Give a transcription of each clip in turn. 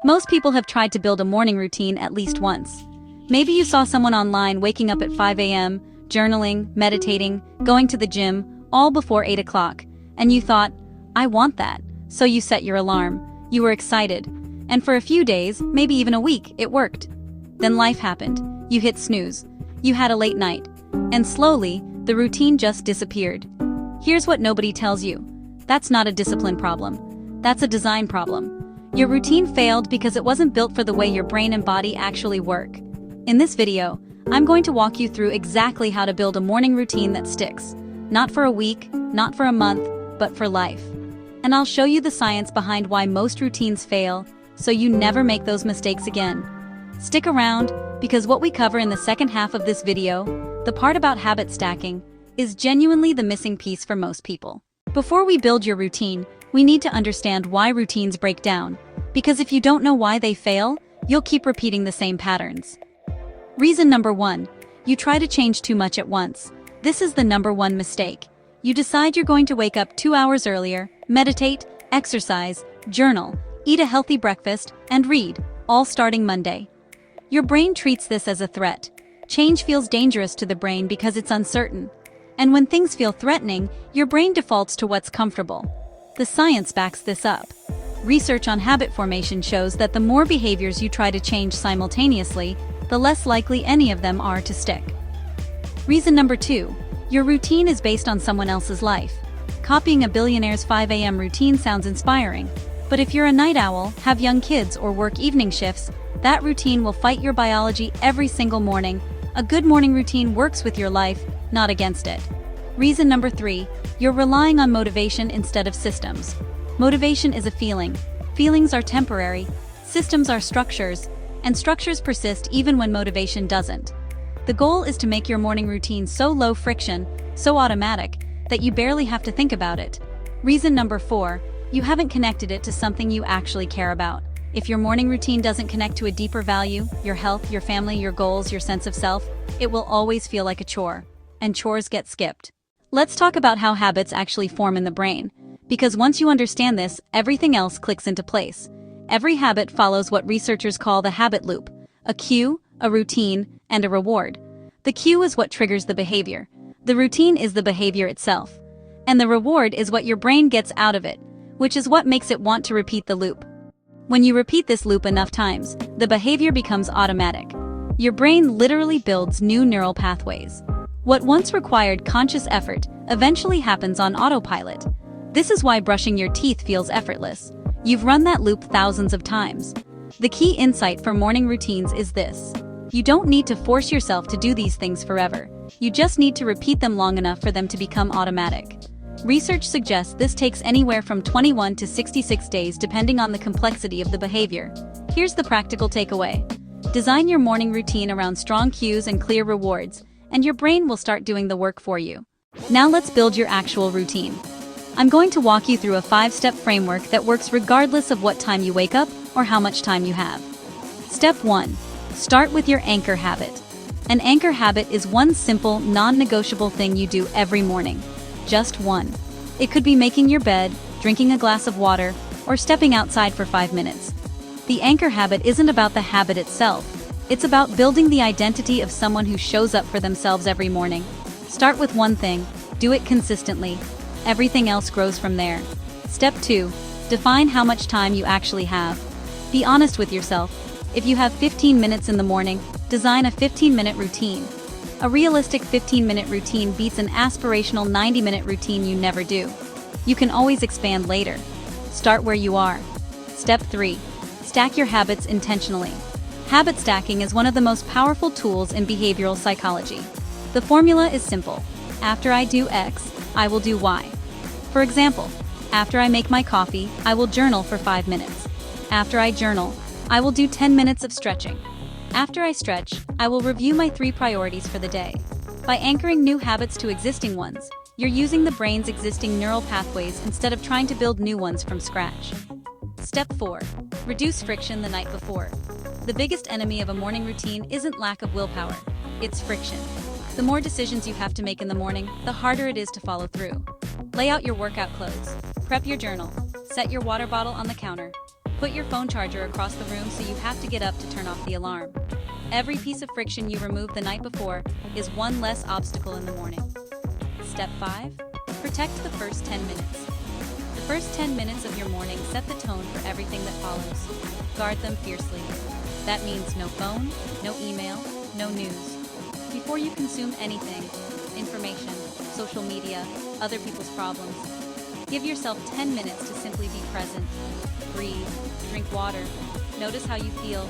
Most people have tried to build a morning routine at least once. Maybe you saw someone online waking up at 5 a.m., journaling, meditating, going to the gym, all before 8 o'clock, and you thought, I want that. So you set your alarm. You were excited. And for a few days, maybe even a week, it worked. Then life happened. You hit snooze. You had a late night. And slowly, the routine just disappeared. Here's what nobody tells you. That's not a discipline problem. That's a design problem. Your routine failed because it wasn't built for the way your brain and body actually work. In this video, I'm going to walk you through exactly how to build a morning routine that sticks. Not for a week, not for a month, but for life. And I'll show you the science behind why most routines fail, so you never make those mistakes again. Stick around, because what we cover in the second half of this video, the part about habit stacking, is genuinely the missing piece for most people. Before we build your routine, we need to understand why routines break down, because if you don't know why they fail, you'll keep repeating the same patterns. Reason number 1, you try to change too much at once. This is the number 1 mistake. You decide you're going to wake up 2 hours earlier, meditate, exercise, journal, eat a healthy breakfast, and read, all starting Monday. Your brain treats this as a threat. Change feels dangerous to the brain because it's uncertain. And when things feel threatening, your brain defaults to what's comfortable. The science backs this up. Research on habit formation shows that the more behaviors you try to change simultaneously, the less likely any of them are to stick. Reason number 2, your routine is based on someone else's life. Copying a billionaire's 5 a.m. routine sounds inspiring, but if you're a night owl, have young kids, or work evening shifts, that routine will fight your biology every single morning. A good morning routine works with your life, not against it. Reason number 3, you're relying on motivation instead of systems. Motivation is a feeling. Feelings are temporary. Systems are structures, and structures persist even when motivation doesn't. The goal is to make your morning routine so low friction, so automatic, that you barely have to think about it. Reason number 4, you haven't connected it to something you actually care about. If your morning routine doesn't connect to a deeper value, your health, your family, your goals, your sense of self, it will always feel like a chore. And chores get skipped. Let's talk about how habits actually form in the brain. Because once you understand this, everything else clicks into place. Every habit follows what researchers call the habit loop: a cue, a routine, and a reward. The cue is what triggers the behavior. The routine is the behavior itself. And the reward is what your brain gets out of it, which is what makes it want to repeat the loop. When you repeat this loop enough times, the behavior becomes automatic. Your brain literally builds new neural pathways. What once required conscious effort eventually happens on autopilot. This is why brushing your teeth feels effortless. You've run that loop thousands of times. The key insight for morning routines is this: you don't need to force yourself to do these things forever. You just need to repeat them long enough for them to become automatic. Research suggests this takes anywhere from 21 to 66 days depending on the complexity of the behavior. Here's the practical takeaway. Design your morning routine around strong cues and clear rewards, and your brain will start doing the work for you. Now let's build your actual routine. I'm going to walk you through a 5-step framework that works regardless of what time you wake up or how much time you have. Step 1. Start with your anchor habit. An anchor habit is one simple, non-negotiable thing you do every morning. Just one. It could be making your bed, drinking a glass of water, or stepping outside for 5 minutes. The anchor habit isn't about the habit itself. It's about building the identity of someone who shows up for themselves every morning. Start with one thing, do it consistently. Everything else grows from there. Step 2. Define how much time you actually have. Be honest with yourself. If you have 15 minutes in the morning, design a 15-minute routine. A realistic 15-minute routine beats an aspirational 90-minute routine you never do. You can always expand later. Start where you are. Step 3. Stack your habits intentionally. Habit stacking is one of the most powerful tools in behavioral psychology. The formula is simple. After I do X, I will do Y. For example, after I make my coffee, I will journal for 5 minutes. After I journal, I will do 10 minutes of stretching. After I stretch, I will review my 3 priorities for the day. By anchoring new habits to existing ones, you're using the brain's existing neural pathways instead of trying to build new ones from scratch. Step 4. Reduce friction the night before. The biggest enemy of a morning routine isn't lack of willpower, it's friction. The more decisions you have to make in the morning, the harder it is to follow through. Lay out your workout clothes, prep your journal, set your water bottle on the counter, Put your phone charger across the room so you have to get up to turn off the alarm. Every piece of friction you remove the night before is one less obstacle in the morning. Step 5. Protect the first 10 minutes. The first 10 minutes of your morning set the tone for everything that follows. Guard them fiercely. That means no phone, no email, no news. Before you consume anything, information, social media, other people's problems, give yourself 10 minutes to simply be present. Breathe, drink water, notice how you feel.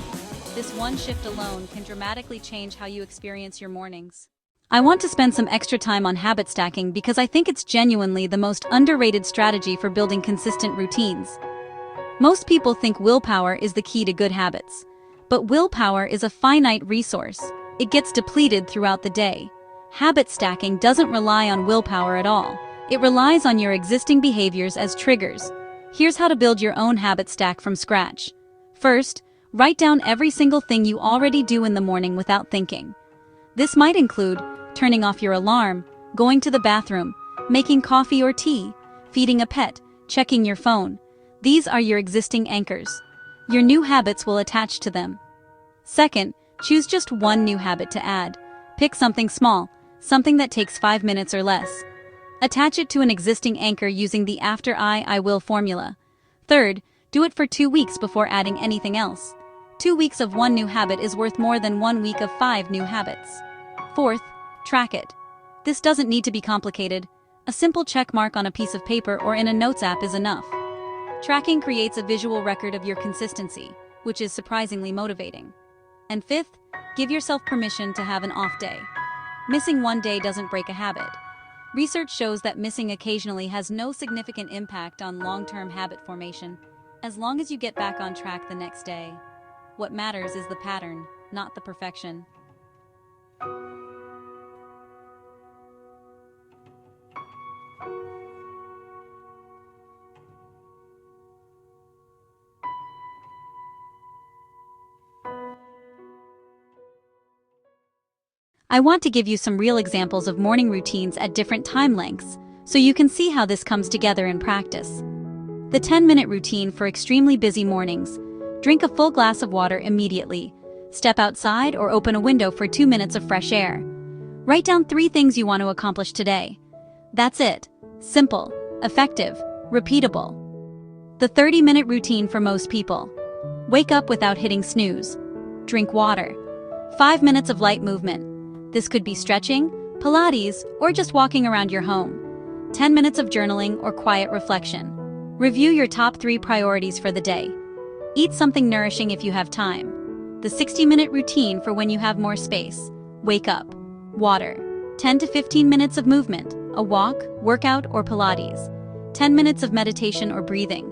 This one shift alone can dramatically change how you experience your mornings. I want to spend some extra time on habit stacking because I think it's genuinely the most underrated strategy for building consistent routines. Most people think willpower is the key to good habits. But willpower is a finite resource. It gets depleted throughout the day. Habit stacking doesn't rely on willpower at all. It relies on your existing behaviors as triggers. Here's how to build your own habit stack from scratch. First, write down every single thing you already do in the morning without thinking. This might include turning off your alarm, going to the bathroom, making coffee or tea, feeding a pet, checking your phone. These are your existing anchors. Your new habits will attach to them. Second, choose just one new habit to add. Pick something small, something that takes 5 minutes or less. Attach it to an existing anchor using the after I will formula. Third, do it for 2 weeks before adding anything else. 2 weeks of one new habit is worth more than 1 week of 5 new habits. Fourth, track it. This doesn't need to be complicated. A simple check mark on a piece of paper or in a notes app is enough. Tracking creates a visual record of your consistency, which is surprisingly motivating. And fifth, give yourself permission to have an off day. Missing one day doesn't break a habit. Research shows that missing occasionally has no significant impact on long-term habit formation, as long as you get back on track the next day. What matters is the pattern, not the perfection. I want to give you some real examples of morning routines at different time lengths, so you can see how this comes together in practice. The 10-minute routine for extremely busy mornings. Drink a full glass of water immediately. Step outside or open a window for 2 minutes of fresh air. Write down 3 things you want to accomplish today. That's it. Simple, effective, repeatable. The 30-minute routine for most people. Wake up without hitting snooze. Drink water. 5 minutes of light movement. This could be stretching, Pilates, or just walking around your home. 10 minutes of journaling or quiet reflection. Review your top 3 priorities for the day. Eat something nourishing if you have time. The 60-minute routine for when you have more space. Wake up. Water. 10 to 15 minutes of movement, a walk, workout, or Pilates. 10 minutes of meditation or breathing.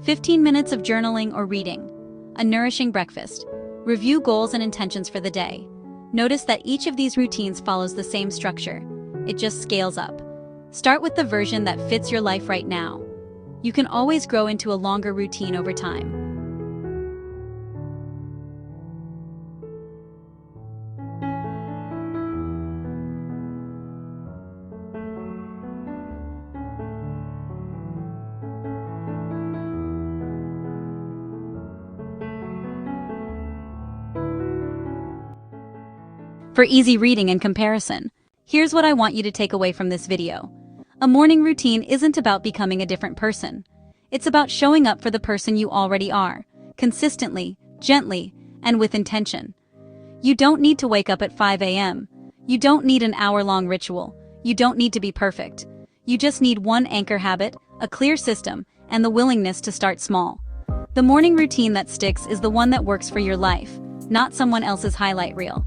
15 minutes of journaling or reading. A nourishing breakfast. Review goals and intentions for the day. Notice that each of these routines follows the same structure. It just scales up. Start with the version that fits your life right now. You can always grow into a longer routine over time. For easy reading and comparison, here's what I want you to take away from this video. A morning routine isn't about becoming a different person. It's about showing up for the person you already are, consistently, gently, and with intention. You don't need to wake up at 5 a.m. You don't need an hour-long ritual. You don't need to be perfect. You just need one anchor habit, a clear system, and the willingness to start small. The morning routine that sticks is the one that works for your life, not someone else's highlight reel.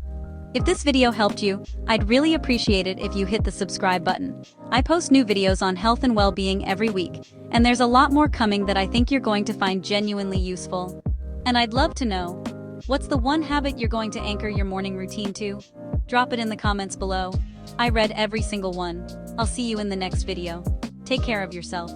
If this video helped you, I'd really appreciate it if you hit the subscribe button. I post new videos on health and well-being every week, and there's a lot more coming that I think you're going to find genuinely useful. And I'd love to know, what's the one habit you're going to anchor your morning routine to? Drop it in the comments below. I read every single one. I'll see you in the next video. Take care of yourself.